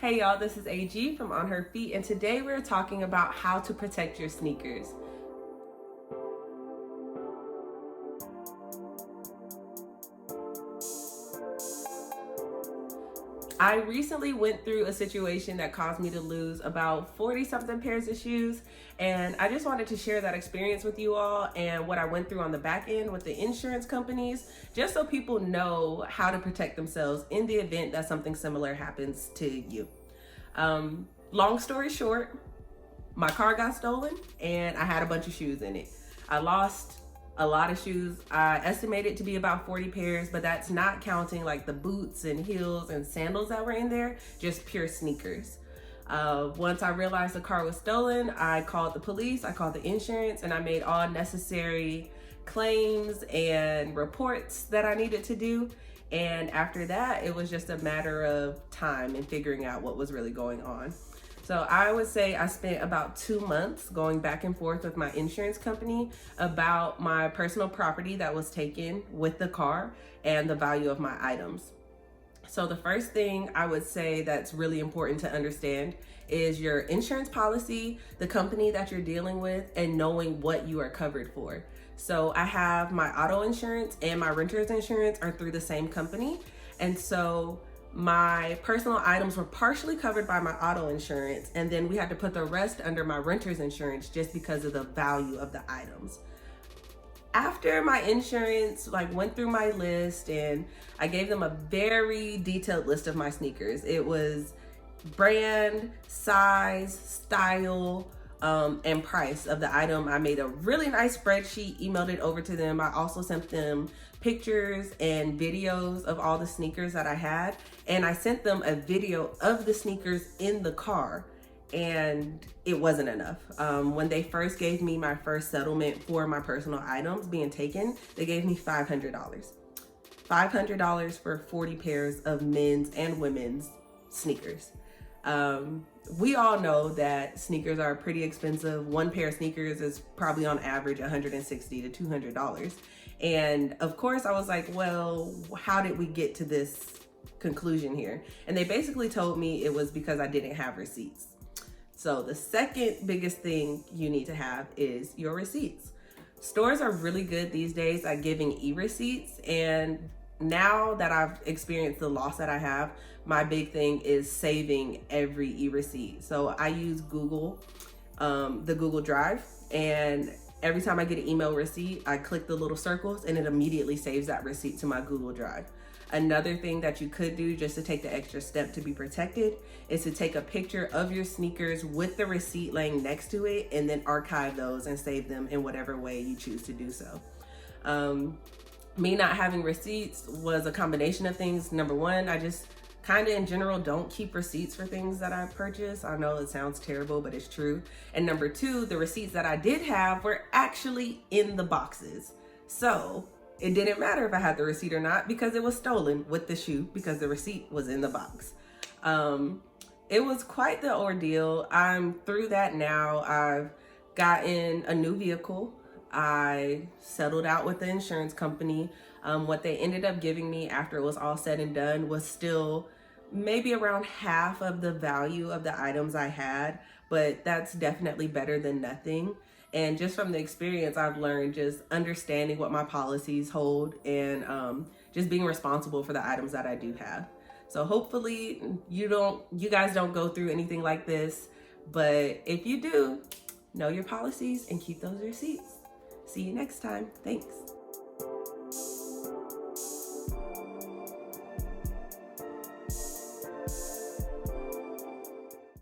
Hey y'all, this is AG from On Her Feet, and today we're talking about how to protect your sneakers. I recently went through a situation that caused me to lose about 40 something pairs of shoes, and I just wanted to share that experience with you all and what I went through on the back end with the insurance companies, just so people know how to protect themselves in the event that something similar happens to you. Long story short, my car got stolen and I had a bunch of shoes in it. I lost a lot of shoes. I estimate it to be about 40 pairs, but that's not counting like the boots and heels and sandals that were in there, just pure sneakers. Once I realized the car was stolen, I called the police, I called the insurance, and I made all necessary claims and reports that I needed to do. And after that, it was just a matter of time and figuring out what was really going on. So I would say I spent about 2 months going back and forth with my insurance company about my personal property that was taken with the car and the value of my items. So the first thing I would say that's really important to understand is your insurance policy, the company that you're dealing with, and knowing what you are covered for. So I have my auto insurance and my renter's insurance are through the same company. And so my personal items were partially covered by my auto insurance, and then we had to put the rest under my renter's insurance just because of the value of the items. After my insurance went through my list and I gave them a very detailed list of my sneakers. It was brand, size, style, and price of the item. I made a really nice spreadsheet, emailed it over to them. I also sent them pictures and videos of all the sneakers that I had, and I sent them a video of the sneakers in the car, and it wasn't enough. When they first gave me my first settlement for my personal items being taken, they gave me $500. $500 for 40 pairs of men's and women's sneakers. We all know that sneakers are pretty expensive. One pair of sneakers is probably on average $160 to $200. And of course I was like, well, how did we get to this conclusion here? And they basically told me it was because I didn't have receipts. So the second biggest thing you need to have is your receipts. Stores are really good these days at giving e-receipts, and now that I've experienced the loss that I have, my big thing is saving every e-receipt. So I use Google, the Google Drive, and every time I get an email receipt, I click the little circles and it immediately saves that receipt to my Google Drive. Another thing that you could do just to take the extra step to be protected is to take a picture of your sneakers with the receipt laying next to it and then archive those and save them in whatever way you choose to do so. Me not having receipts was a combination of things. Number one, I just kind of in general don't keep receipts for things that I purchase. I know it sounds terrible, but it's true. And number two, the receipts that I did have were actually in the boxes. So it didn't matter if I had the receipt or not because it was stolen with the shoe because the receipt was in the box. It was quite the ordeal. I'm through that now. I've gotten a new vehicle. I settled out with the insurance company. What they ended up giving me after it was all said and done was still maybe around half of the value of the items I had, but that's definitely better than nothing. And just from the experience, I've learned just understanding what my policies hold and just being responsible for the items that I do have. So hopefully you guys don't go through anything like this, but if you do, know your policies and keep those receipts. See you next time. Thanks.